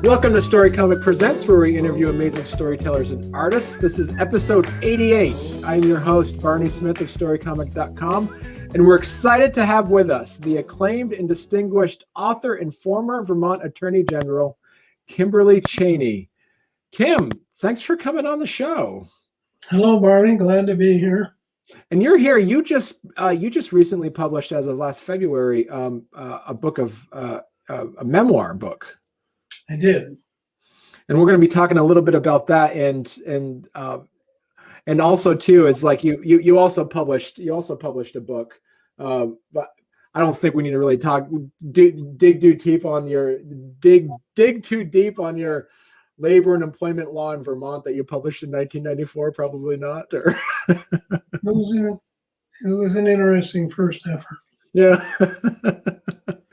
Welcome to Storycomic Presents, where we interview amazing storytellers and artists. This is episode 88. I'm your host, Barney Smith of Storycomic.com, and we're excited to have with us the acclaimed and distinguished author and former Vermont Attorney General, Kimberly Cheney. Kim, thanks for coming on the show. Hello, Barney. Glad to be here. And you're here. You just recently published, as of last February, a book of a memoir book. I did, and we're going to be talking a little bit about that, and also too, it's like you also published a book, but I don't think we need to really dig too deep on your labor and employment law in Vermont that you published in 1994. Probably not. Or it was an interesting first effort. Yeah.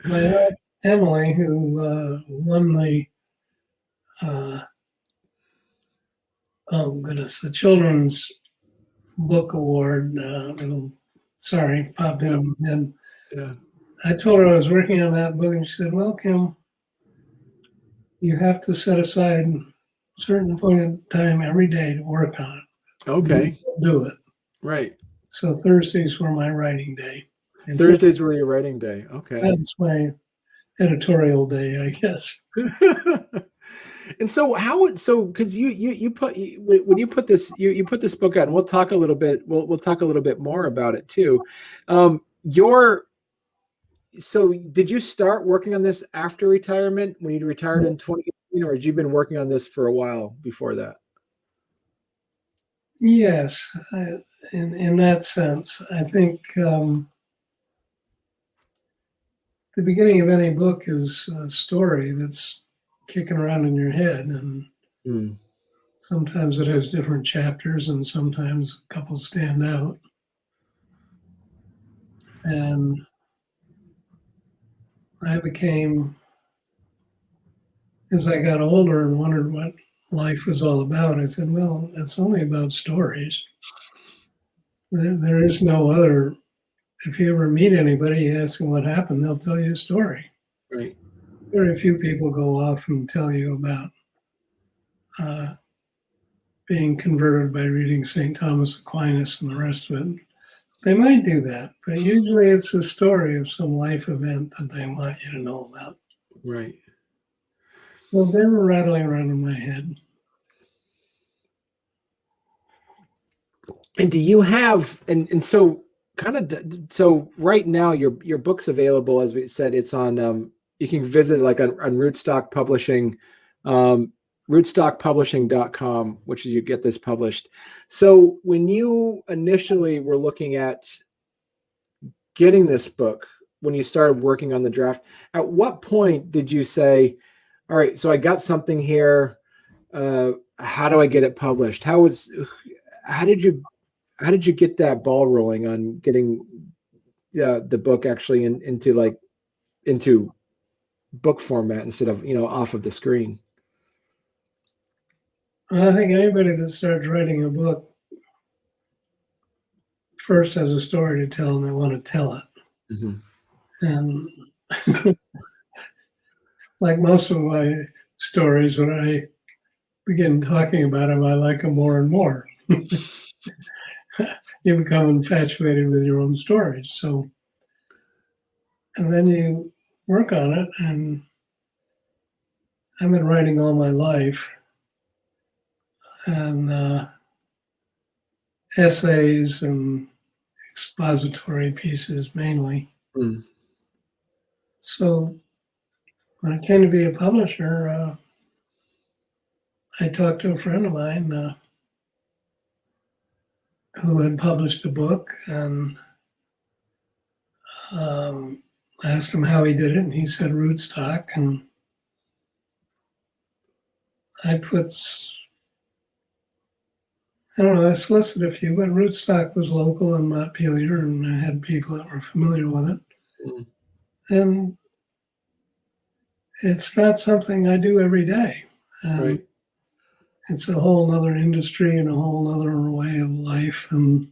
My Emily, who won the the Children's Book Award. Popped in, and I told her I was working on that book, and she said, "Well, Kim, you have to set aside a certain point in time every day to work on it. Okay, do it." Right. So Thursdays were my writing day. And Thursdays were your writing day. Okay. That's my editorial day, I guess. And so because you put this book out, and we'll talk a little bit more about it too. So did you start working on this after retirement, when you retired in 2018, or had you been working on this for a while before that? Yes, in that sense, I think the beginning of any book is a story that's kicking around in your head, and sometimes it has different chapters, and sometimes a couple stand out. And I became, as I got older and wondered what life was all about, I said, well, it's only about stories. There is no other. If you ever meet anybody, you ask them what happened, they'll tell you a story. Right. Very few people go off and tell you about being converted by reading St. Thomas Aquinas and the rest of it. They might do that, but usually it's a story of some life event that they want you to know about. Right. Well, they were rattling around in my head. And do you have, and so right now your book's available, as we said, it's on, you can visit like on Rootstock Publishing, rootstockpublishing.com, which is, you get this published. So when you initially were looking at getting this book, when you started working on the draft, at what point did you say, all right, so I got something here, how do I get it published? How did you get that ball rolling on getting the book actually into book format instead of, off of the screen? Well, I think anybody that starts writing a book first has a story to tell, and they want to tell it. Mm-hmm. And like most of my stories, when I begin talking about them, I like them more and more. You become infatuated with your own stories. So, and then you work on it, and I've been writing all my life, and essays and expository pieces mainly. So when I came to be a publisher, I talked to a friend of mine who had published a book, and I asked him how he did it, and he said rootstock, and I solicited a few, but rootstock was local and Montpelier, and I had people that were familiar with it. And it's not something I do every day. Right. It's a whole other industry and a whole other way of life, and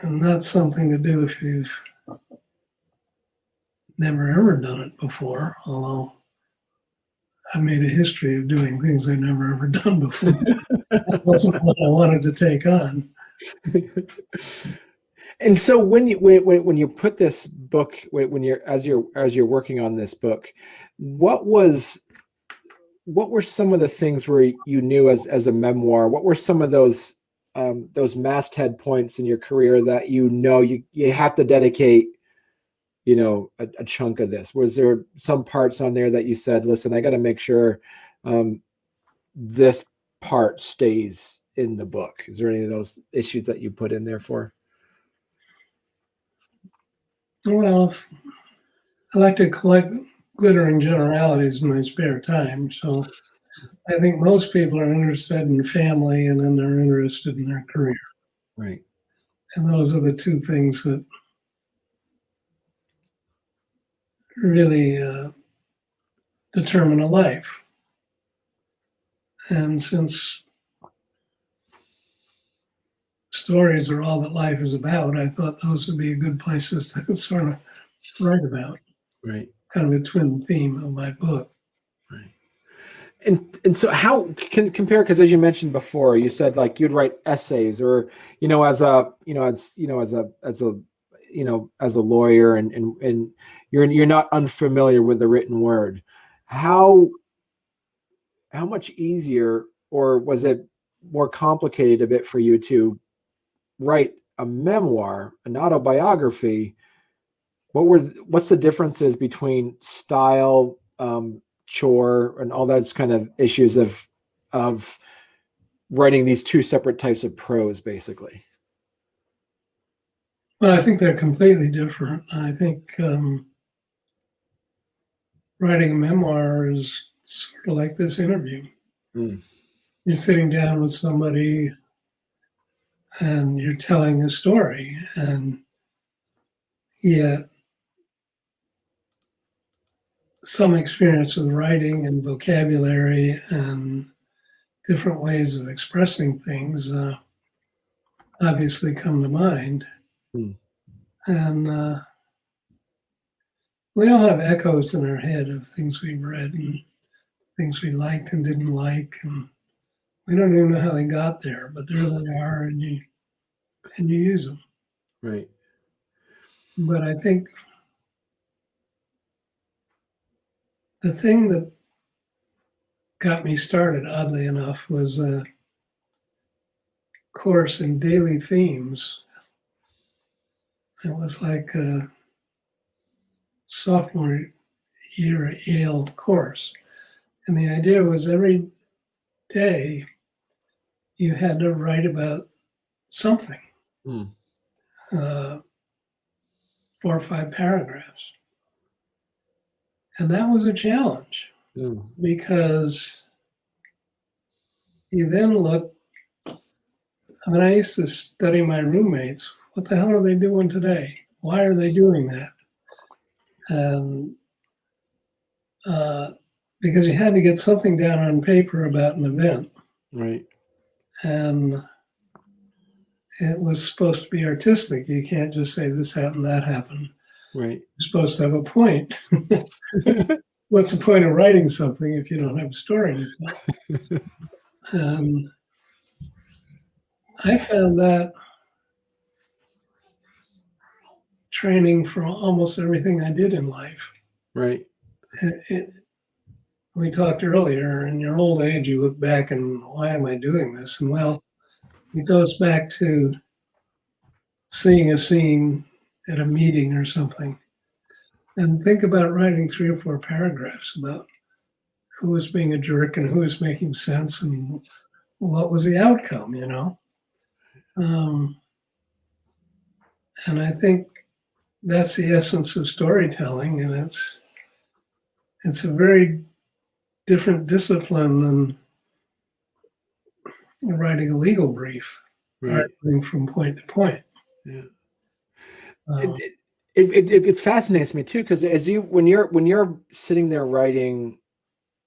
not something to do if you've never ever done it before, although I made a history of doing things I'd never ever done before. That wasn't what I wanted to take on. And so when you put this book, when you're working on this book, what were some of the things where you knew as a memoir? What were some of those masthead points in your career that you have to dedicate a chunk of this? Was there some parts on there that you said, listen, I got to make sure this part stays in the book? Is there any of those issues that you put in there for? Well, I like to collect glittering generalities in my spare time, so I think most people are interested in family, and then they're interested in their career. Right. And those are the two things that really determine a life. And since stories are all that life is about, I thought those would be good places to sort of write about. Right. Kind of a twin theme of my book. Right. And so how can compare, because as you mentioned before, you said like you'd write essays or as a lawyer and you're not unfamiliar with the written word. How much easier, or was it more complicated a bit for you to write a memoir, an autobiography? What's the differences between style, chore, and all those kind of issues of writing these two separate types of prose, basically? Well, I think they're completely different. I think writing a memoir is sort of like this interview. Mm. You're sitting down with somebody and you're telling a story, and yet some experience with writing and vocabulary and different ways of expressing things obviously come to mind. Mm. And we all have echoes in our head of things we've read and things we liked and didn't like, and we don't even know how they got there, but there they are, and you use them. Right. But I think the thing that got me started, oddly enough, was a course in daily themes. It was like a sophomore year at Yale course. And the idea was every day you had to write about something, 4 or 5 paragraphs. And that was a challenge because you then look, I used to study my roommates. What the hell are they doing today? Why are they doing that? And because you had to get something down on paper about an event. Right. And it was supposed to be artistic. You can't just say this happened, that happened. Right. You're supposed to have a point. What's the point of writing something if you don't have a story to tell? And I found that training for almost everything I did in life. Right. We talked earlier, in your old age, you look back and why am I doing this? And well, it goes back to seeing a scene at a meeting or something. And think about writing 3 or 4 paragraphs about who was being a jerk and who was making sense and what was the outcome, And I think that's the essence of storytelling, and it's a very different discipline than writing a legal brief, arguing from point to point. Yeah. It fascinates me too, because when you're sitting there writing,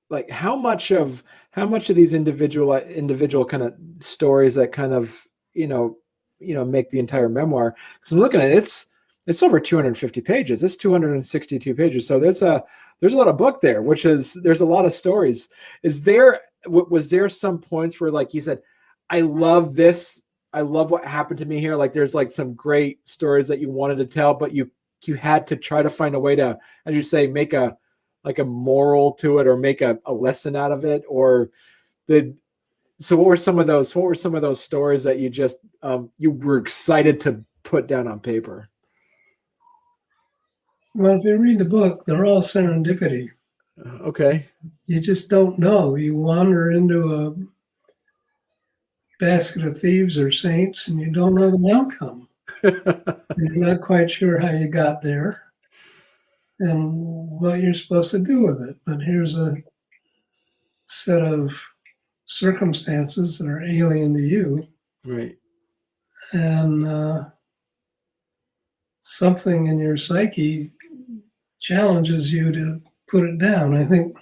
like how much of these individual kind of stories that kind of make the entire memoir, because I'm looking at it, it's over 250 pages. It's 262 pages. So there's a lot of book there, there's a lot of stories. Was there some points where, like you said, I love this, I love what happened to me here? Like there's like some great stories that you wanted to tell, but you had to try to find a way to, as you say, make a moral to it, or make a lesson out of it? Or what were some of those stories that you just you were excited to put down on paper? Well, if you read the book, they're all serendipity. Okay. You just don't know. You wander into a basket of thieves or saints, and you don't know the outcome. You're not quite sure how you got there and what you're supposed to do with it. But here's a set of circumstances that are alien to you. Right. And something in your psyche challenges you to put it down. I think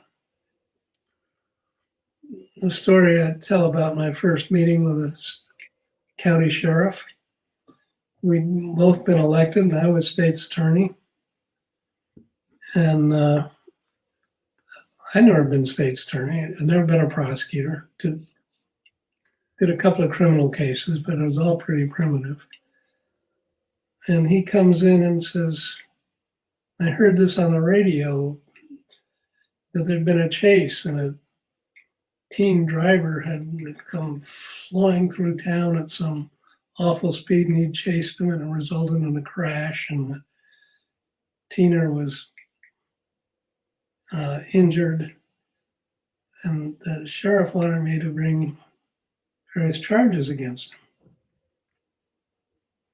the story I tell about my first meeting with a county sheriff, we'd both been elected, and I was state's attorney. And I'd never been state's attorney. I'd never been a prosecutor. Did a couple of criminal cases, but it was all pretty primitive. And he comes in and says, I heard this on the radio, that there'd been a chase and a teen driver had come flying through town at some awful speed, and he chased him, and it resulted in a crash, and the teener was injured. And the sheriff wanted me to bring various charges against him.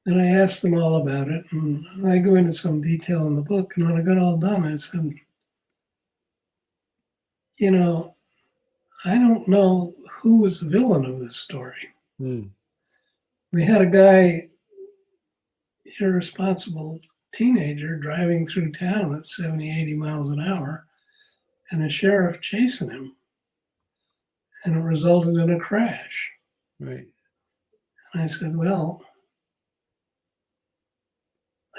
And I asked them all about it, and I go into some detail in the book. And when I got all done, I said, you know, I don't know who was the villain of this story. We had a guy, irresponsible teenager, driving through town at 70, 80 miles an hour, and a sheriff chasing him. And it resulted in a crash. Right. And I said, well,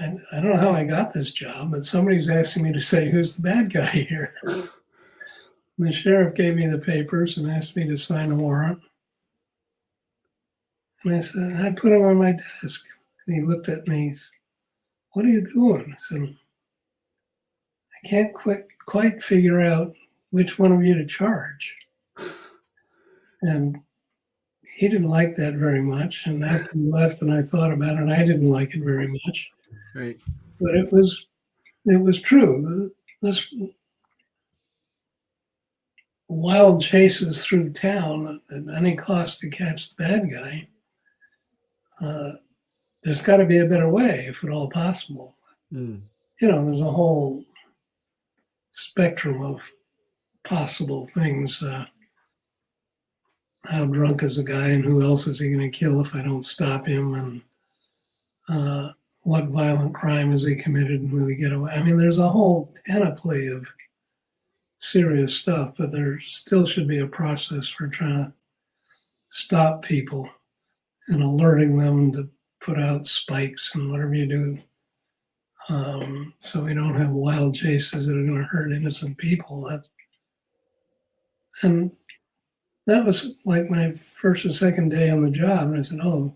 I don't know how I got this job, but somebody's asking me to say who's the bad guy here. And the sheriff gave me the papers and asked me to sign a warrant. And I said, I put them on my desk. And he looked at me. He said, what are you doing? I said, I can't quite figure out which one of you to charge. And he didn't like that very much. And after he left and I thought about it, I didn't like it very much. Right. But it was true. This wild chases through town at any cost to catch the bad guy. There's got to be a better way, if at all possible. You know, there's a whole spectrum of possible things. How drunk is the guy, and who else is he going to kill if I don't stop him? And what violent crime has he committed, and will he get away? I mean, there's a whole panoply of serious stuff, but there still should be a process for trying to stop people and alerting them to put out spikes and whatever you do, so we don't have wild chases that are going to hurt innocent people. And that was like my first or second day on the job, and I said, oh,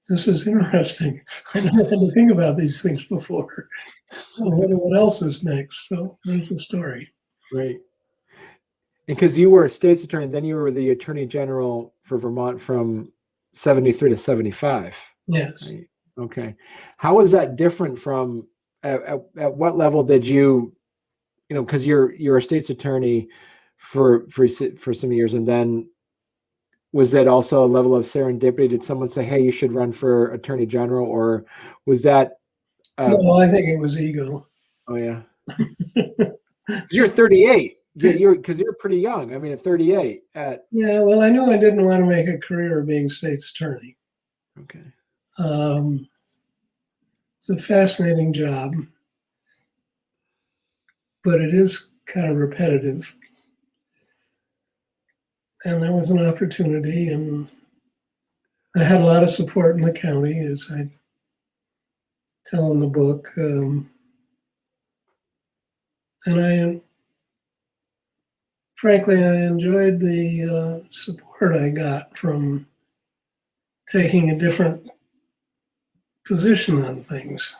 this is interesting. I never had to think about these things before. I wonder what else is next. So there's the story. Right. And because you were a state's attorney, then you were the attorney general for Vermont from 73 to 75. Yes. Right? Okay. How was that different from, at what level did you know, because you're a state's attorney for some years, and then was that also a level of serendipity? Did someone say, hey, you should run for attorney general, or was that no, I think it was ego. Oh yeah. You're 38. Because you're pretty young. I mean, at 38. Yeah, well, I knew I didn't want to make a career of being state's attorney. Okay. It's a fascinating job, but it is kind of repetitive. And there was an opportunity, and I had a lot of support in the county, as I telling the book. And frankly, I enjoyed the support I got from taking a different position on things.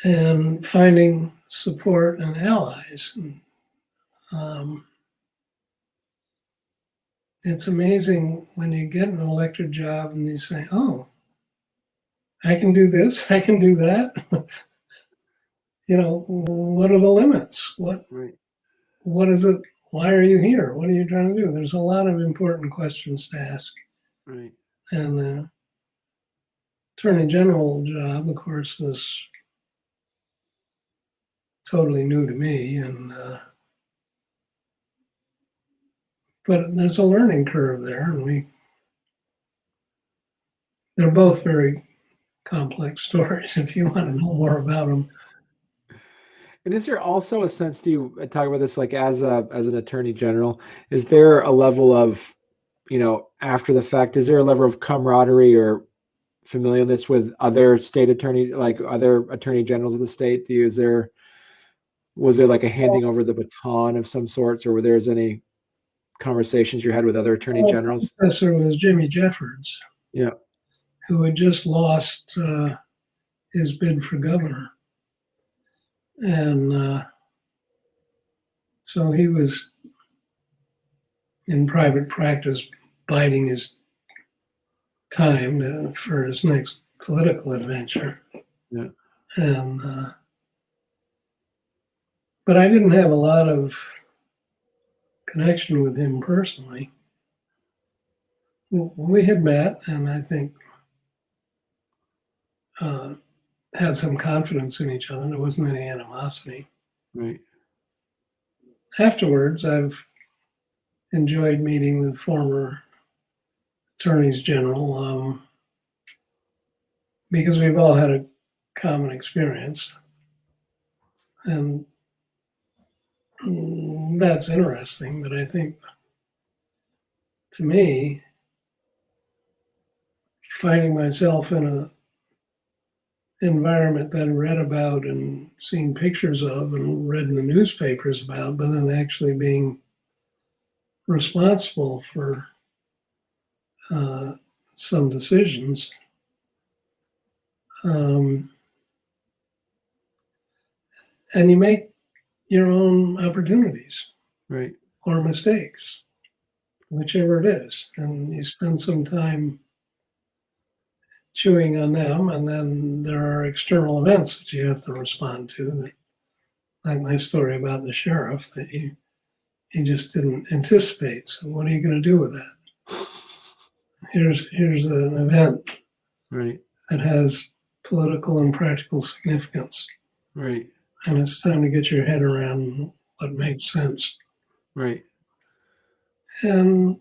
And finding support and allies. It's amazing when you get an elected job and you say, oh, I can do this, I can do that. What are the limits? What is it? Why are you here? What are you trying to do? There's a lot of important questions to ask. Right. And the Attorney General job, of course, was totally new to me. But there's a learning curve there, and they're both very complex stories if you want to know more about them. And is there also a sense, do you talk about this like as an attorney general, is there a level of, after the fact, is there a level of camaraderie or familiarness with other state attorney, like other attorney generals of the state? Was there like a handing over the baton of some sorts, or were there any conversations you had with other attorney generals? Professor was Jimmy Jeffords. Yeah. Who had just lost his bid for governor. And so he was in private practice biding his time for his next political adventure. Yeah. And but I didn't have a lot of connection with him personally. We had met, and I think had some confidence in each other. There wasn't any animosity. Right. Afterwards, I've enjoyed meeting with former attorneys general because we've all had a common experience. And that's interesting, but I think to me, finding myself in an environment that I read about and seen pictures of and read in the newspapers about, but then actually being responsible for some decisions. And you make your own opportunities, right, or mistakes, whichever it is, and you spend some time chewing on them, and then there are external events that you have to respond to, like my story about the sheriff that you just didn't anticipate. So what are you going to do with that? Here's an event right, that has political and practical significance, right, and it's time to get your head around what makes sense. right. And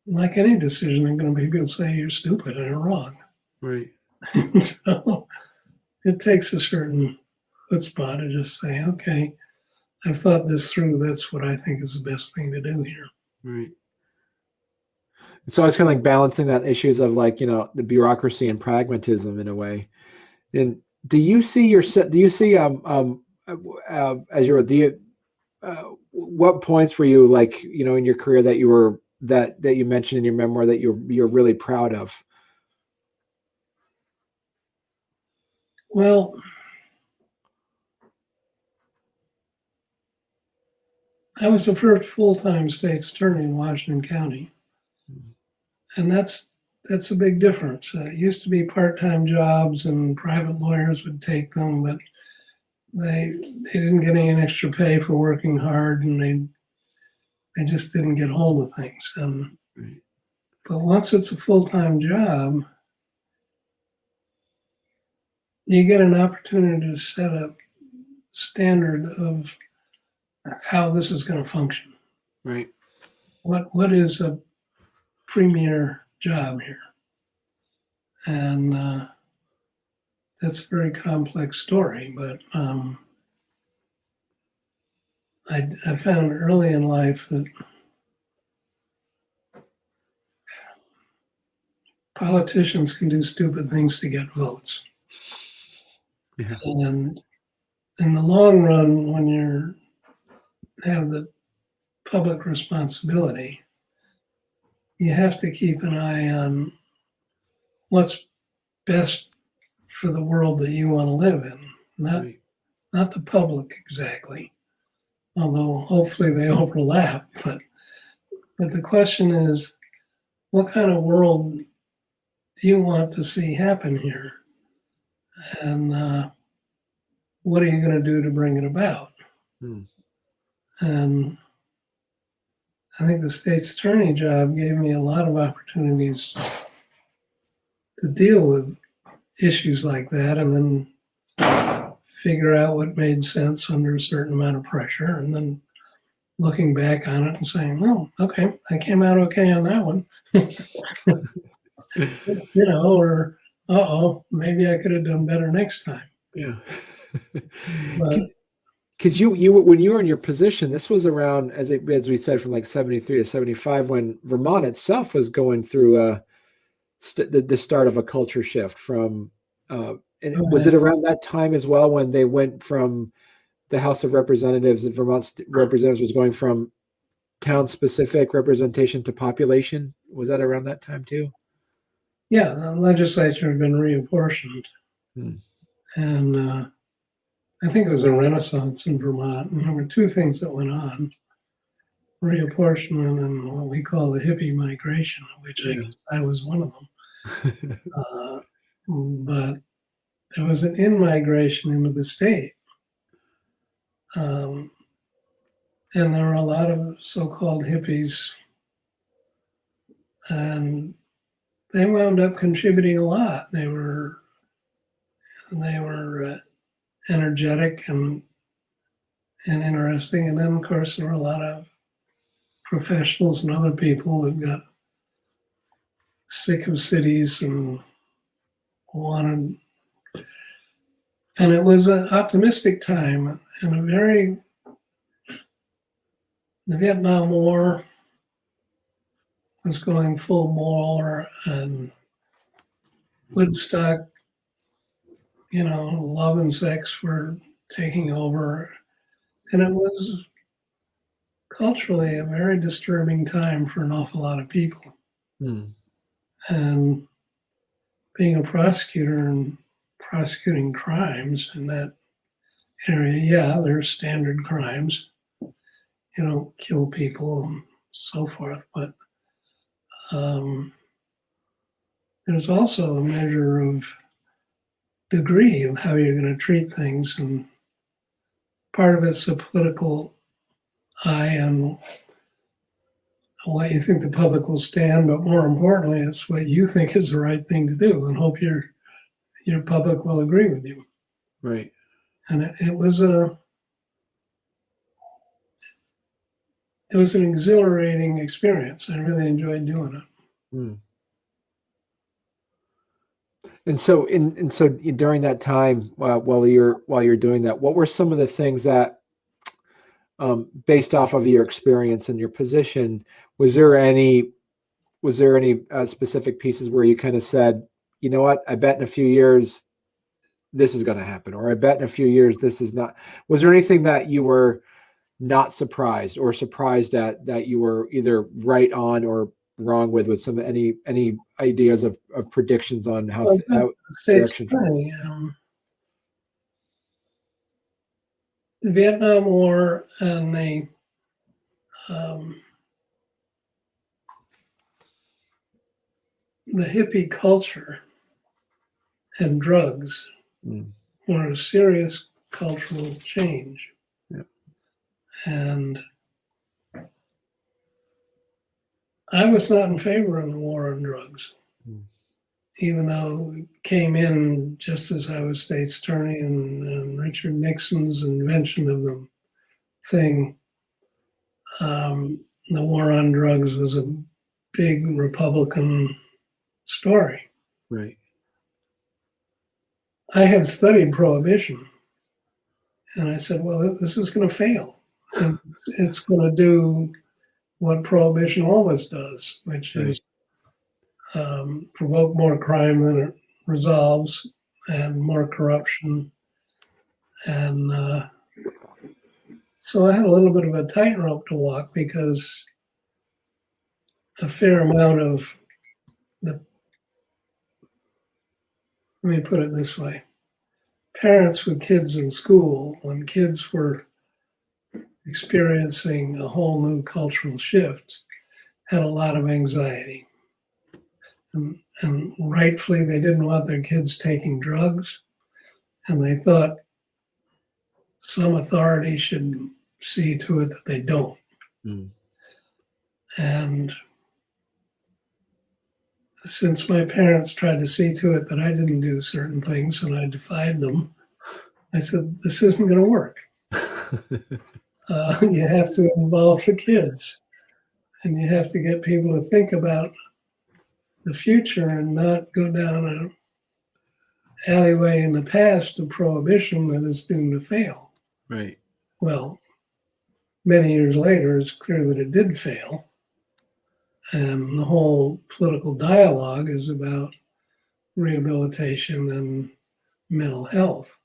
like any decision, there are going to be people say you're stupid and you're wrong. Right. So it takes a certain chutzpah to just say, okay, I've thought this through. That's what I think is the best thing to do here. Right. So it's kind of like balancing that issues of like, the bureaucracy and pragmatism in a way. And do you see as what points were you like, in your career that you were, that you mentioned in your memoir that you're really proud of? Well, I was the first full-time state's attorney in Washington County. And that's a big difference. It used to be part-time jobs and private lawyers would take them, but they didn't get any extra pay for working hard, and they just didn't get hold of things. But once it's a full-time job, you get an opportunity to set a standard of how this is going to function. Right. What is a premier job here? And that's a very complex story, but I found early in life that politicians can do stupid things to get votes. Yeah. And in the long run, when you have the public responsibility, you have to keep an eye on what's best for the world that you want to live in, not the public exactly, although hopefully they overlap. But the question is, what kind of world do you want to see happen here? And what are you going to do to bring it about? And I think the state's attorney job gave me a lot of opportunities to deal with issues like that, and then figure out what made sense under a certain amount of pressure, and then looking back on it and saying, "Oh, okay, I came out okay on that one," or "Uh-oh, maybe I could have done better next time." Yeah. But because you when you were in your position, this was around, as we said, from like 73 to 75, when Vermont itself was going through the start of a culture shift from and was it around that time as well when they went from the House of Representatives, the Vermont representatives was going from town specific representation to population? Was that around that time too? Yeah, the legislature had been reapportioned. And I think it was a renaissance in Vermont. And there were two things that went on: reapportionment and what we call the hippie migration, which I guess I was one of them. But there was an in-migration into the state. And there were a lot of so-called hippies, and they wound up contributing a lot. They were energetic and interesting. And then, of course, there were a lot of professionals and other people who got sick of cities and wanted. And it was an optimistic time, and the Vietnam War was going full bore, and Woodstock, love and sex were taking over. And it was culturally a very disturbing time for an awful lot of people. And being a prosecutor and prosecuting crimes in that area, there's standard crimes. You don't kill people and so forth, but there's also a measure of degree of how you're going to treat things, and part of it's a political eye on what you think the public will stand, but more importantly, it's what you think is the right thing to do, and hope your public will agree with you. Right. And it was an exhilarating experience. I really enjoyed doing it. And so during that time, while you're doing that, what were some of the things that, based off of your experience and your position, was there any specific pieces where you kind of said, you know what, I bet in a few years this is going to happen, or I bet in a few years this is not? Was there anything that you were not surprised, or surprised at, that you were either right on or wrong with some any ideas of predictions on how direction? The Vietnam War and the hippie culture and drugs were a serious cultural change. And I was not in favor of the war on drugs, even though it came in just as I was state's attorney, and Richard Nixon's invention of the thing. The war on drugs was a big Republican story. Right. I had studied prohibition, and I said, well, this is going to fail. And it's going to do what prohibition always does, which is provoke more crime than it resolves, and more corruption. And so I had a little bit of a tightrope to walk, because a fair amount of let me put it this way, parents with kids in school, when kids were experiencing a whole new cultural shift, had a lot of anxiety. And rightfully, they didn't want their kids taking drugs, and they thought some authority should see to it that they don't. Mm. And since my parents tried to see to it that I didn't do certain things and I defied them, I said, this isn't going to work. You have to involve the kids, and you have to get people to think about the future and not go down an alleyway in the past of prohibition that is doomed to fail. Right. Well, many years later, it's clear that it did fail. And the whole political dialogue is about rehabilitation and mental health.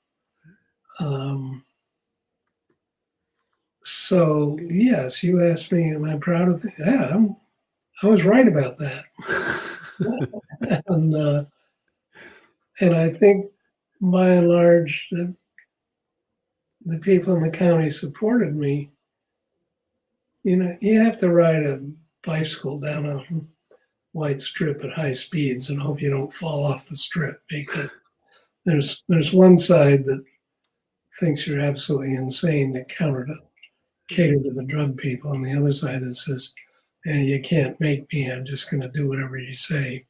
So, yes, you asked me, am I proud of it? Yeah, I was right about that. And I think, by and large, the people in the county supported me. You know, you have to ride a bicycle down a white strip at high speeds and hope you don't fall off the strip, because there's one side that thinks you're absolutely insane to cater to the drug people, and the other side that says, you can't make me, I'm just going to do whatever you say.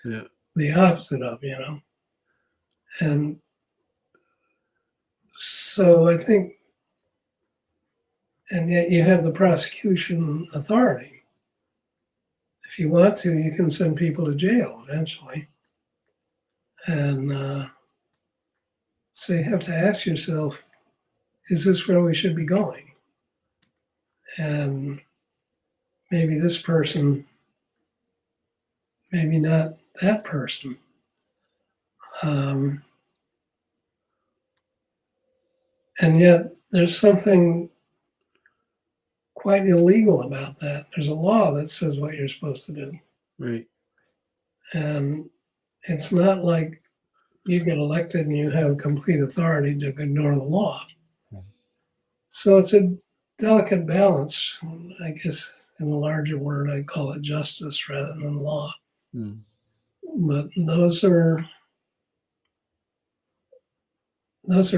Yeah. The opposite of, And so I think, and yet you have the prosecution authority. If you want to, you can send people to jail eventually. And so you have to ask yourself, is this where we should be going? And maybe this person, maybe not that person. And yet there's something quite illegal about that. There's a law that says what you're supposed to do. Right. And it's not like you get elected and you have complete authority to ignore the law. So it's a delicate balance. I guess in a larger word, I'd call it justice rather than law. Mm. But those are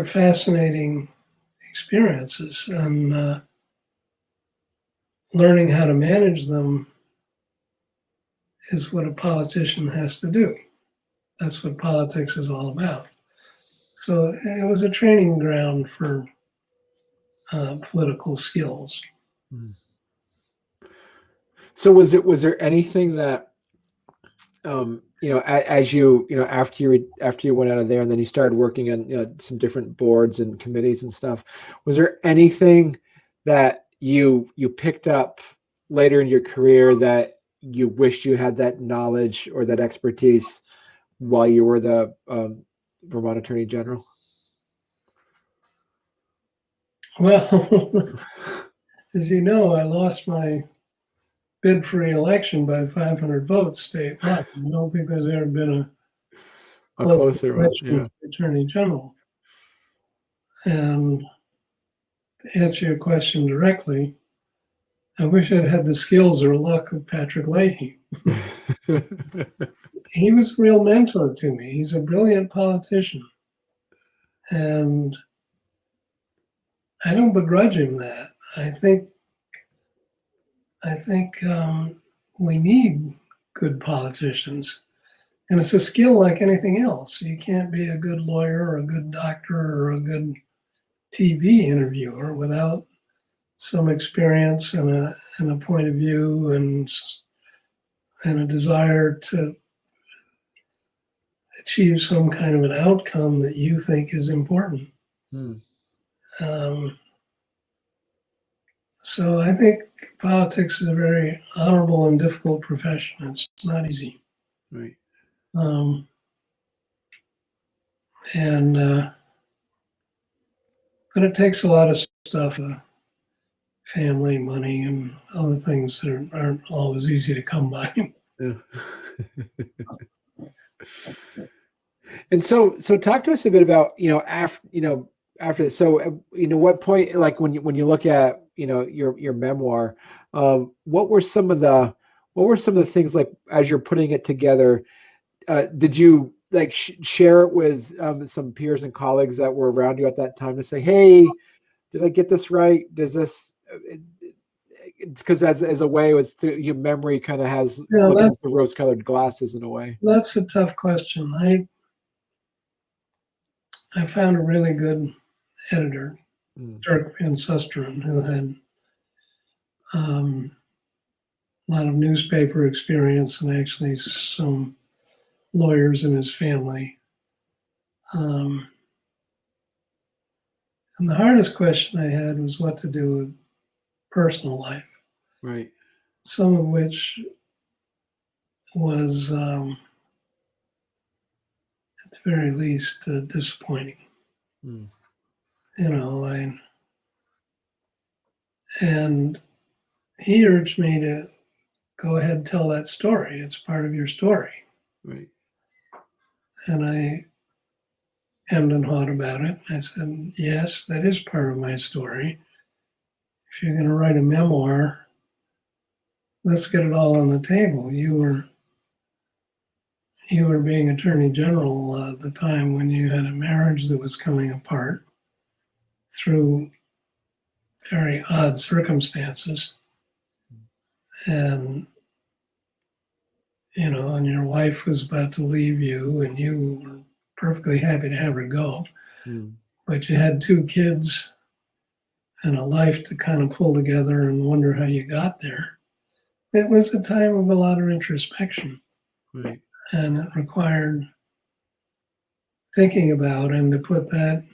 fascinating experiences, and learning how to manage them is what a politician has to do. That's what politics is all about. So it was a training ground for political skills. Mm. So was there anything that as you after you went out of there and then you started working on some different boards and committees and stuff, was there anything that you picked up later in your career that you wished you had that knowledge or that expertise while you were the Vermont Attorney General? Well, as you know, I lost my bid for re-election by 500 votes statewide. I don't think there's ever been a closer one, yeah. Attorney General. And to answer your question directly, I wish I'd had the skills or luck of Patrick Leahy. He was a real mentor to me. He's a brilliant politician. And I don't begrudge him that. I think we need good politicians. And it's a skill like anything else. You can't be a good lawyer or a good doctor or a good TV interviewer without some experience and a point of view and a desire to achieve some kind of an outcome that you think is important. Hmm. So I think politics is a very honorable and difficult profession. It's not easy. Right. And but it takes a lot of stuff, family, money, and other things that aren't always easy to come by. Yeah. And so talk to us a bit about, after this. So, what point, like when you look at, your memoir, what were some of the things, like, as you're putting it together, did you like share it with some peers and colleagues that were around you at that time to say, hey, did I get this right? Does this, because as a way, it's through your memory kind of has looking That's at the rose-colored glasses in a way. that's a tough question. I found a really good editor, Dirk Van Susteren, who had a lot of newspaper experience and actually some lawyers in his family. And the hardest question I had was what to do with personal life, Right. some of which was, at the very least, disappointing. Mm. And he urged me to go ahead and tell that story. It's part of your story. Right. And I hemmed and hawed about it. I said, yes, that is part of my story. If you're going to write a memoir, let's get it all on the table. You were being Attorney General at the time when you had a marriage that was coming apart through very odd circumstances. And, and your wife was about to leave you, and you were perfectly happy to have her go. But you had 2 kids and a life to kind of pull together and wonder how you got there. It was a time of a lot of introspection. Right. And it required thinking about, and to put that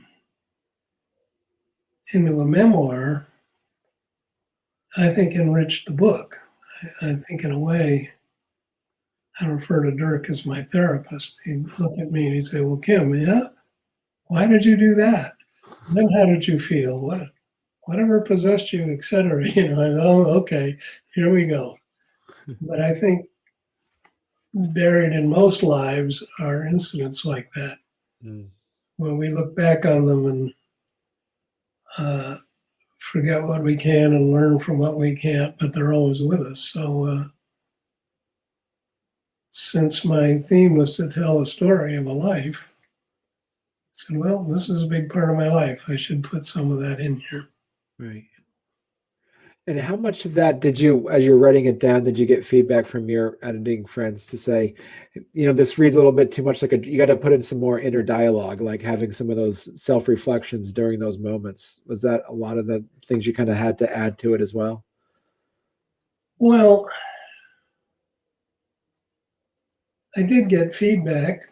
into a memoir, I think enriched the book. I think in a way, I refer to Dirk as my therapist. He'd look at me and he'd say, well, Kim, yeah, why did you do that? And then how did you feel? Whatever possessed you, et cetera. Oh, okay, here we go. But I think buried in most lives are incidents like that. When we look back on them and forget what we can and learn from what we can't, but they're always with us. So since my theme was to tell a story of a life, I said, well, this is a big part of my life. I should put some of that in here. Right. And how much of that did you, as you're writing it down, did you get feedback from your editing friends to say, this reads a little bit too much you got to put in some more inner dialogue, like having some of those self-reflections during those moments? Was that a lot of the things you kind of had to add to it as well? Well, I did get feedback.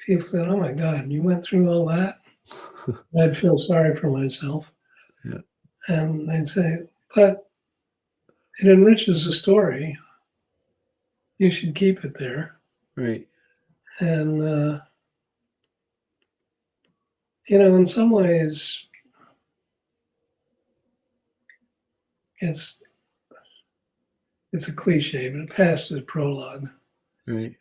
People said, oh my God, you went through all that? I'd feel sorry for myself. Yeah. And they'd say, but it enriches the story. You should keep it there. Right. And, in some ways, it's a cliche, but it passed as prologue. Right.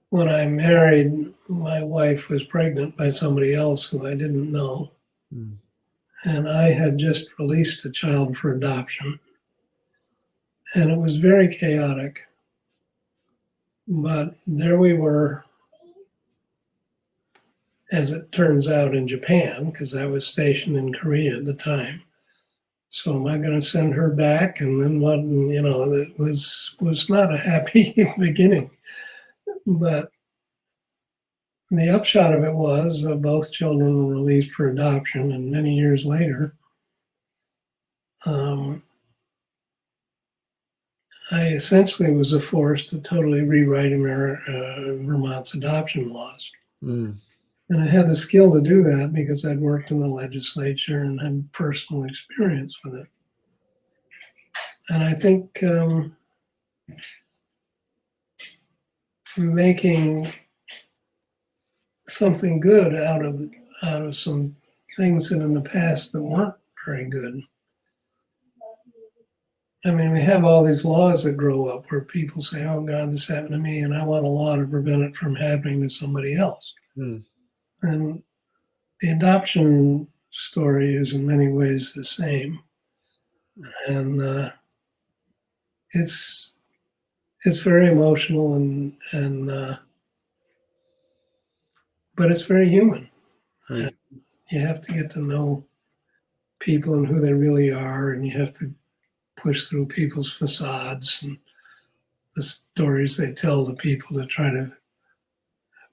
When I married, my wife was pregnant by somebody else who I didn't know. And I had just released a child for adoption. And it was very chaotic. But there we were, as it turns out, in Japan, because I was stationed in Korea at the time. So am I going to send her back? And then what? It was not a happy beginning. But the upshot of it was both children were released for adoption, and many years later, I essentially was forced to totally rewrite Vermont's adoption laws. And I had the skill to do that because I'd worked in the legislature and had personal experience with it. And I think making something good out of some things that in the past that weren't very good. I mean, we have all these laws that grow up where people say, "Oh God, this happened to me, and I want a law to prevent it from happening to somebody else." Mm. And the adoption story is in many ways the same, and it's very emotional and but it's very human. Right. You have to get to know people and who they really are, and you have to push through people's facades and the stories they tell to people to try to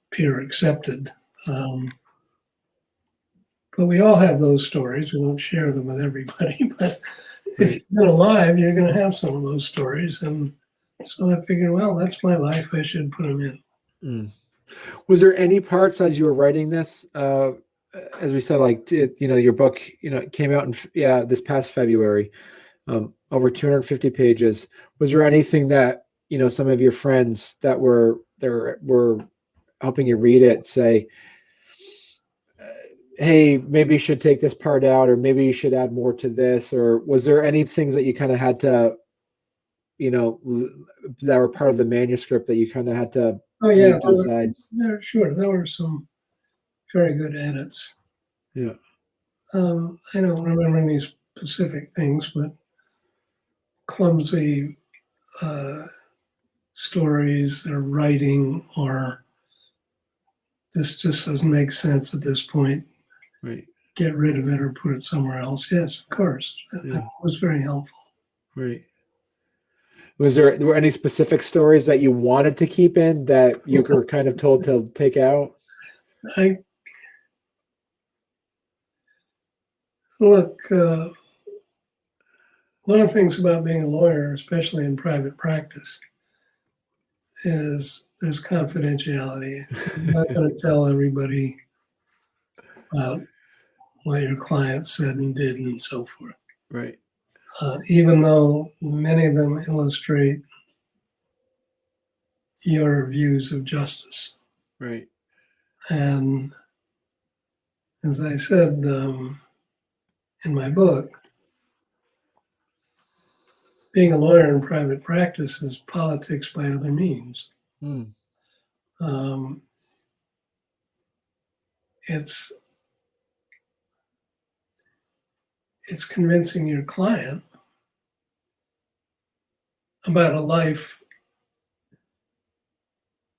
appear accepted. But we all have those stories. We don't share them with everybody, but if you've been alive, you're going to have some of those stories. And so I figured, well, that's my life. I should put them in. Mm. Was there any parts as you were writing this, as we said, like, your book, came out in, this past February, over 250 pages. Was there anything that, some of your friends that were helping you read it say, hey, maybe you should take this part out, or maybe you should add more to this? Or was there any things that you kind of had to, that were part of the manuscript that you kind of had to decide? Sure. There were some very good edits. Yeah. I don't remember any specific things, but clumsy stories or writing, or this just doesn't make sense at this point. Right. Get rid of it or put it somewhere else. Yes, of course. Yeah. It was very helpful. Right. Were there any specific stories that you wanted to keep in that you were kind of told to take out? Look, one of the things about being a lawyer, especially in private practice, is there's confidentiality. You're not going to tell everybody about what your client said and did and so forth. Right. Even though many of them illustrate your views of justice. Right. And as I said in my book, being a lawyer in private practice is politics by other means. Mm. It's convincing your client about a life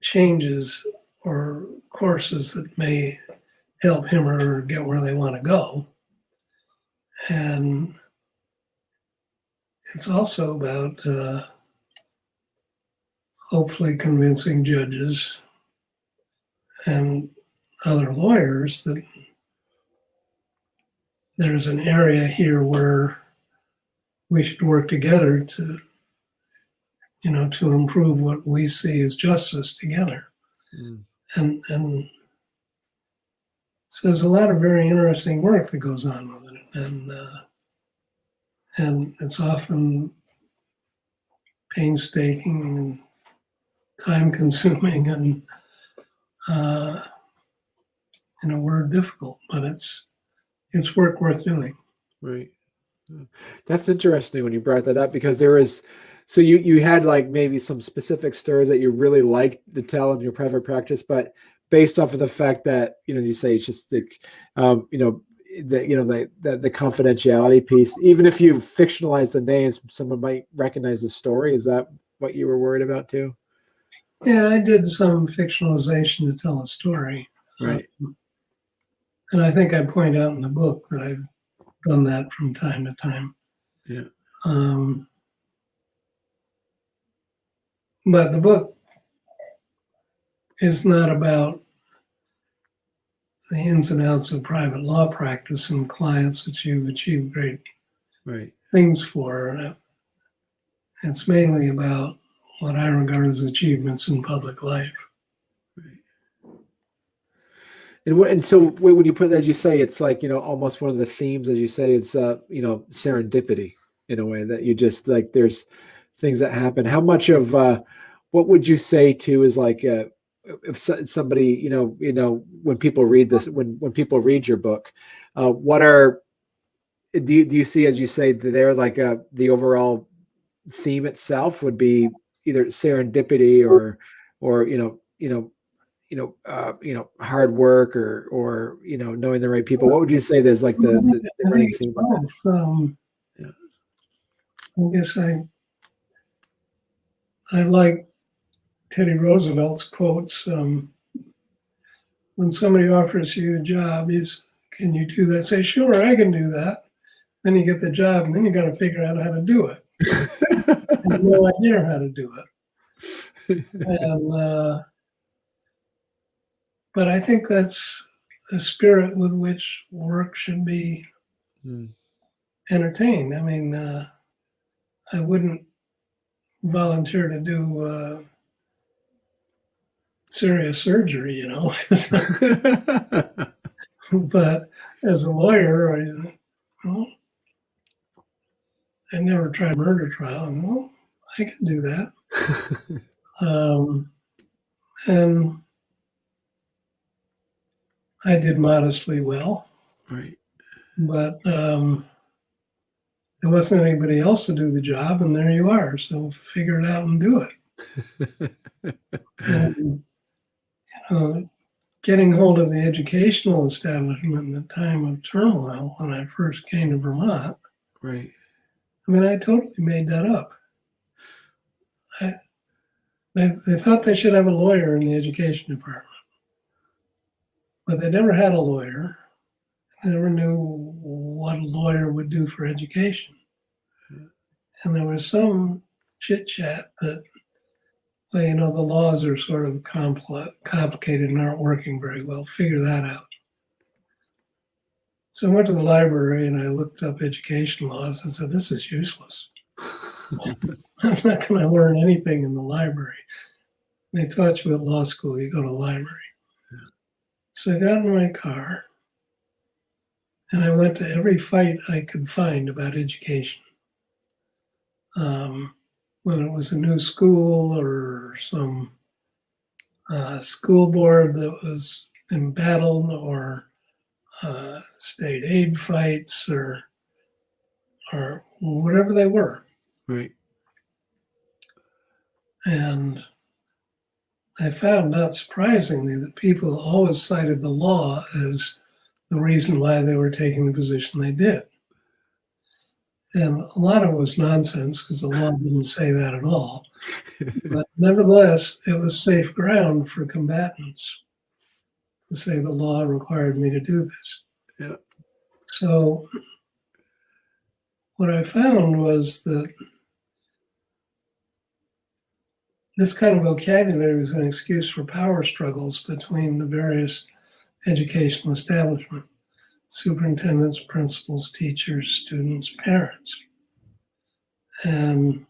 changes or courses that may help him or her get where they want to go. And it's also about hopefully convincing judges and other lawyers that there's an area here where we should work together to improve what we see as justice together. Mm. And so there's a lot of very interesting work that goes on with it. And it's often painstaking and time consuming and in a word, difficult, but it's work worth doing. Right. That's interesting when you brought that up, because there is, so you had like maybe some specific stories that you really liked to tell in your private practice, but based off of the fact that, as you say, it's just the confidentiality piece, even if you fictionalize the names, someone might recognize the story. Is that what you were worried about too? Yeah, I did some fictionalization to tell a story. Right. And I think I point out in the book that I've done that from time to time. Yeah. But the book is not about the ins and outs of private law practice and clients that you've achieved great things for. It's mainly about what I regard as achievements in public life. Right. And so when you put, as you say, it's like, almost one of the themes, as you say, it's, serendipity in a way that you just like, there's things that happen. How much of, what would you say too is like, if somebody, when people read this, when people read your book, what are, do you see, as you say, they're like, the overall theme itself would be either serendipity or, hard work or knowing the right people. What would you say there's like the I running think it's theme of it? both. Yeah. I guess I like Teddy Roosevelt's quotes. When somebody offers you a job, can you do that? Say, sure, I can do that. Then you get the job, and then you got to figure out how to do it. I have no idea how to do it. And but I think that's the spirit with which work should be entertained. I mean, I wouldn't volunteer to do serious surgery, But as a lawyer, I never tried a murder trial. And, well, I can do that. And I did modestly well. Right. But there wasn't anybody else to do the job, and there you are. So figure it out and do it. And, getting hold of the educational establishment in the time of turmoil when I first came to Vermont. Right. I mean, I totally made that up. They thought they should have a lawyer in the education department, but they never had a lawyer. They never knew what a lawyer would do for education. And there was some chit chat that, well, the laws are sort of complicated and aren't working very well. Figure that out. So I went to the library and I looked up education laws and said, this is useless. I'm not going to learn anything in the library. They taught you at law school, you go to the library. So I got in my car and I went to every fight I could find about education. Whether it was a new school or some school board that was embattled or state aid fights or whatever they were. Right. And I found, not surprisingly, that people always cited the law as the reason why they were taking the position they did. And a lot of it was nonsense because the law didn't say that at all. But nevertheless, it was safe ground for combatants to say the law required me to do this. Yeah. So what I found was that this kind of vocabulary was an excuse for power struggles between the various educational establishments: superintendents, principals, teachers, students, parents. And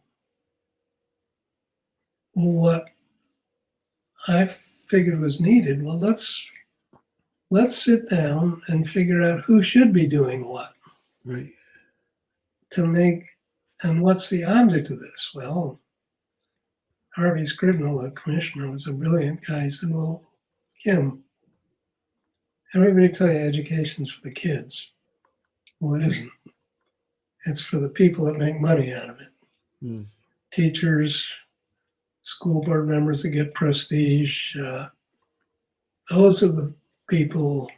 what I figured was needed, well, let's sit down and figure out who should be doing what. Right. And what's the object of this? Well, Harvey Scribnell, the commissioner, was a brilliant guy. He said, well, Kim, everybody tell you education's for the kids. Well, it isn't. It's for the people that make money out of it. Teachers, school board members that get prestige. Those are the people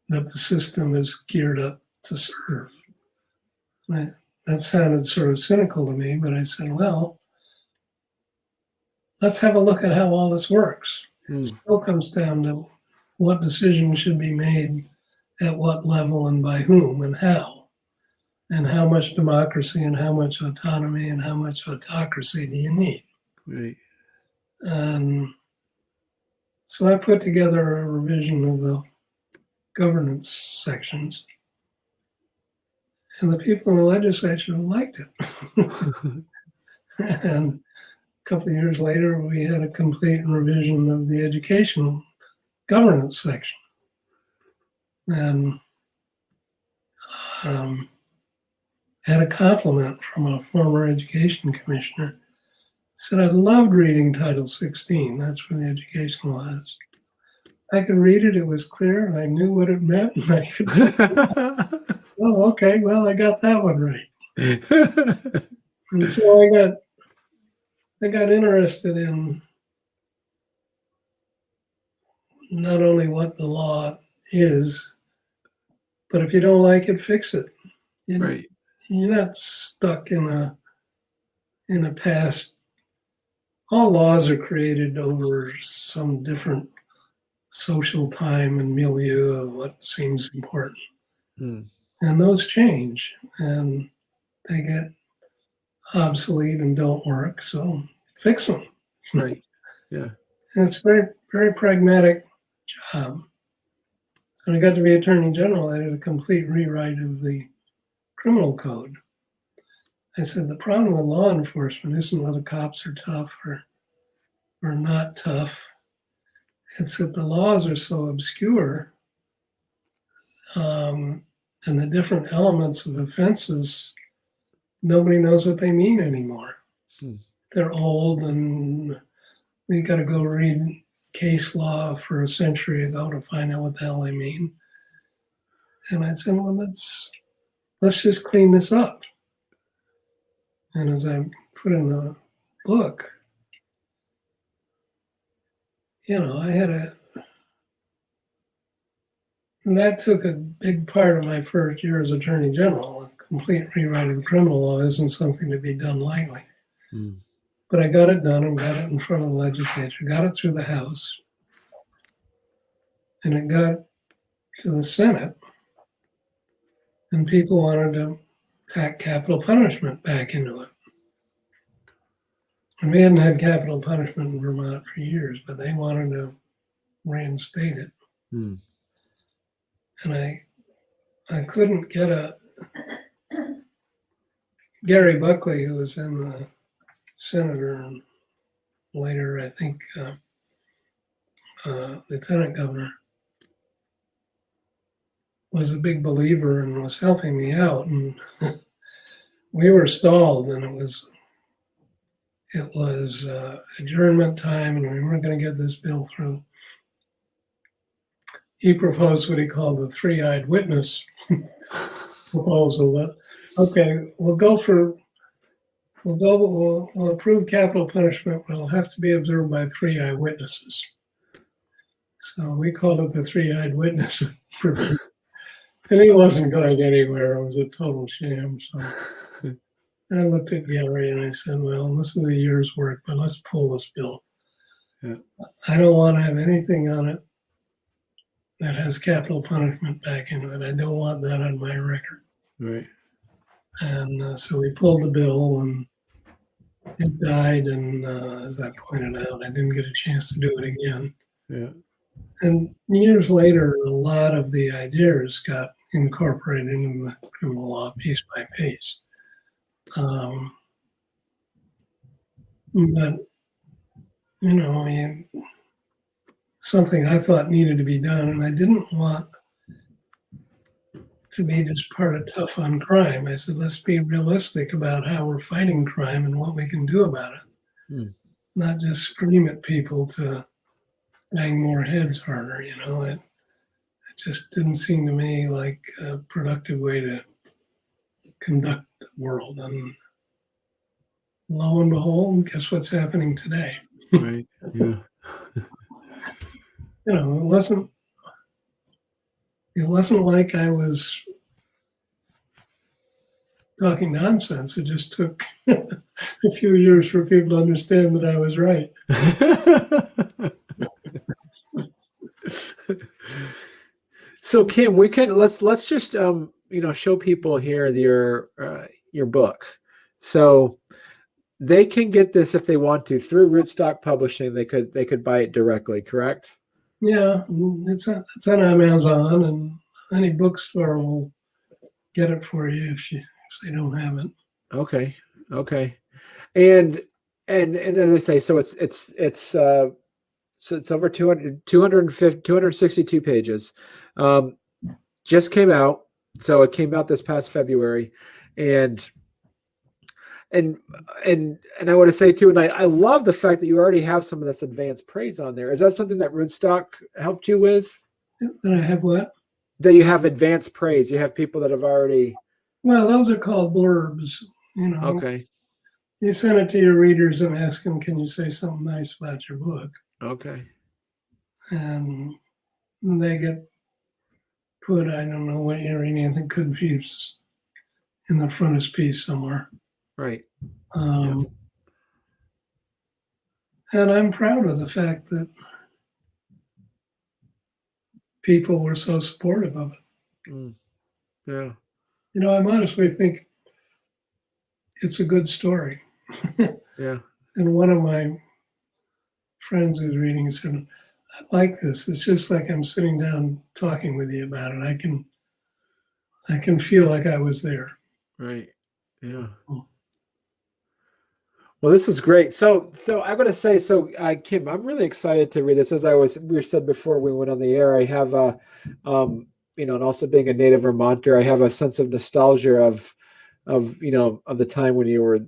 that the system is geared up to serve. That sounded sort of cynical to me, but I said, well, let's have a look at how all this works. It still comes down to what decisions should be made at what level and by whom and how much democracy and how much autonomy and how much autocracy do you need. Right. And so I put together a revision of the governance sections, and the people in the legislature liked it. And a couple of years later, we had a complete revision of the educational governance section. And had a compliment from a former education commissioner. Said, I loved reading Title 16. That's for the education laws. I could read it. It was clear. And I knew what it meant. And I could, oh, okay. Well, I got that one right. And so I got interested in not only what the law is, but if you don't like it, fix it. Right. You're not stuck in a past. All laws are created over some different social time and milieu of what seems important. And those change and they get obsolete and don't work. So fix them. Right. Yeah. And it's a very, very pragmatic job. So when I got to be Attorney General, I did a complete rewrite of the criminal code. I said, the problem with law enforcement isn't whether cops are tough or not tough. It's that the laws are so obscure, and the different elements of offenses, nobody knows what they mean anymore. They're old, and we got to go read case law for a century ago to find out what the hell they mean. And I said, well, let's just clean this up. And as I put in the book, I had and that took a big part of my first year as Attorney General. A complete rewrite of the criminal law isn't something to be done lightly. But I got it done and got it in front of the legislature, got it through the House, and it got to the Senate, and people wanted to tack capital punishment back into it. And we hadn't had capital punishment in Vermont for years, but they wanted to reinstate it. And I couldn't get Gary Buckley, who was in the senator and later, I think, lieutenant governor, was a big believer and was helping me out. And we were stalled, and it was adjournment time, and we weren't going to get this bill through. He proposed what he called the three-eyed witness proposal. That, okay, we'll approve capital punishment, but it'll have to be observed by three eyewitnesses. So we called it the three-eyed witness. And he wasn't going anywhere. It was a total sham. So I looked at Gary and I said, well, this is a year's work, but let's pull this bill. Yeah. I don't want to have anything on it that has capital punishment back into it. I don't want that on my record. Right. And so we pulled the bill and it died. And as I pointed out, I didn't get a chance to do it again. Yeah. And years later, a lot of the ideas got incorporated into the criminal law piece by piece. But, something I thought needed to be done, and I didn't want to be just part of tough on crime. I said, let's be realistic about how we're fighting crime and what we can do about it. Not just scream at people to bang more heads harder, It just didn't seem to me like a productive way to conduct the world. And lo and behold, guess what's happening today? Right. Yeah. It wasn't like I was talking nonsense. It just took a few years for people to understand that I was right. So Kim, let's just show people here your book. So they can get this if they want to through Rootstock Publishing. They could buy it directly, correct? Yeah, it's on Amazon, and any bookstore will get it for you if they don't have it. Okay. And as I say, so it's So it's over 262 pages. Just came out. So it came out this past February, and and I want to say too, and I love the fact that you already have some of this advanced praise on there. Is that something that Rootstock helped you with? That I have what? That you have advanced praise. You have people that have already. Well, those are called blurbs. Okay. You send it to your readers and ask them, can you say something nice about your book? Okay. And they get put, I don't know what you're reading, I think could be in the frontispiece somewhere. Right. And I'm proud of the fact that people were so supportive of it. Yeah. I honestly think it's a good story. Yeah. And one of my friends who's reading said, I like this. It's just like I'm sitting down talking with you about it. I can feel like I was there. Right. Yeah. Well, this was great. So I'm going to say, Kim, I'm really excited to read this. As we said before we went on the air, I have and also being a native Vermonter, I have a sense of nostalgia of the time when you were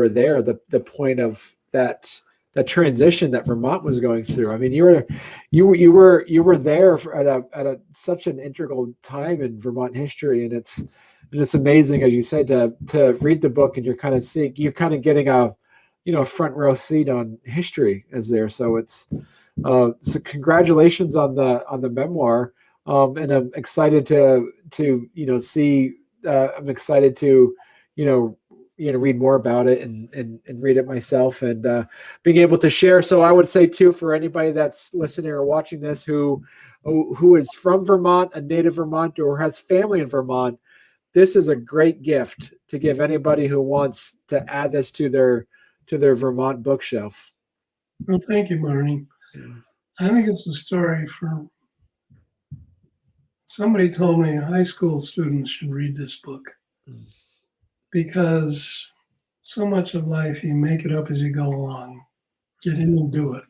there, the point of that transition that Vermont was going through. I mean, you were there at such an integral time in Vermont history, and it's amazing, as you said, to read the book, and you're kind of getting a front row seat on history as there. So it's so congratulations on the memoir, and I'm excited to see. I'm excited to read more about it and read it myself, and being able to share. So I would say too, for anybody that's listening or watching this who is from Vermont, a native Vermonter, or has family in Vermont, this is a great gift to give anybody who wants to add this to their Vermont bookshelf. Well, thank you, Marnie. Yeah. I think it's a story for somebody told me high school students should read this book because so much of life you make it up as you go along. Get in and do it.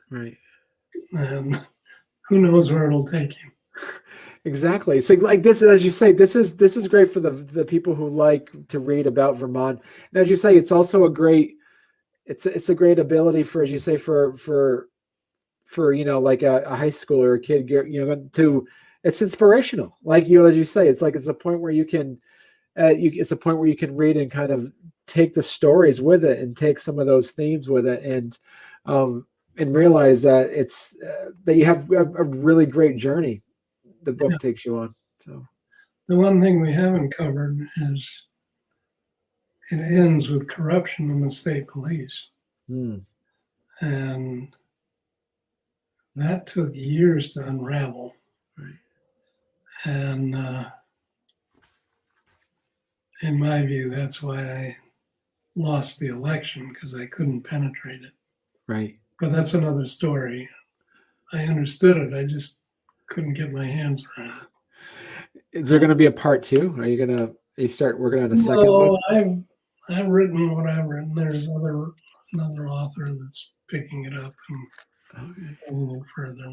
Right. And who knows where it'll take you. Exactly. So like this, as you say, this is great for the people who like to read about Vermont. And as you say, it's also a great ability for, as you say, for like a high school or a kid, it's inspirational. Like, as you say, it's a point where you can it's a point where you can read and kind of take the stories with it and take some of those themes with it, and realize that it's that you have a really great journey the book takes you on. So the one thing we haven't covered is it ends with corruption in the state police. And that took years to unravel. Right. And in my view, that's why I lost the election, because I couldn't penetrate it. Right. But that's another story. I understood it. I just couldn't get my hands around it. Is there going to be a part 2? Are you going to start working on a second book? I've written what I've written. There's another author that's picking it up and a little further.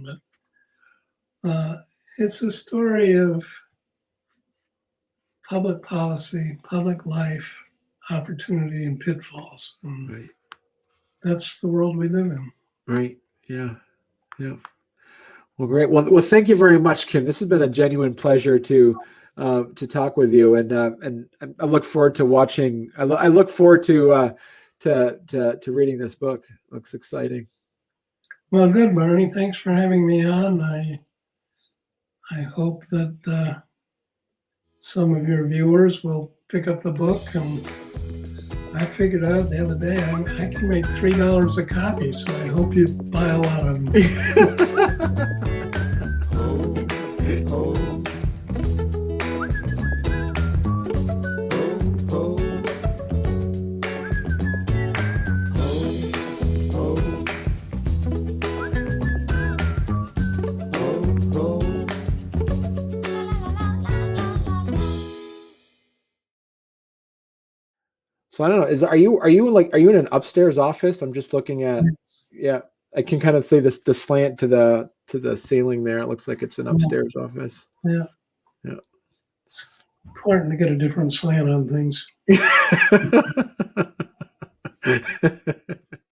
But it's a story of public policy, public life, opportunity, and pitfalls. And right. That's the world we live in. Right. Yeah. Yeah. Well, great. Well, thank you very much, Kim. This has been a genuine pleasure to talk with you, and I look forward to watching. I look forward to reading this book. Looks exciting. Well, good, Barney. Thanks for having me on. I hope that some of your viewers will pick up the book. And I figured out the other day I can make $3 a copy, so I hope you buy a lot of them. So I don't know. Are you in an upstairs office? I'm just looking at. Yeah. I can kind of see this the slant to the ceiling there. It looks like it's an upstairs office. Yeah. Yeah. It's important to get a different slant on things.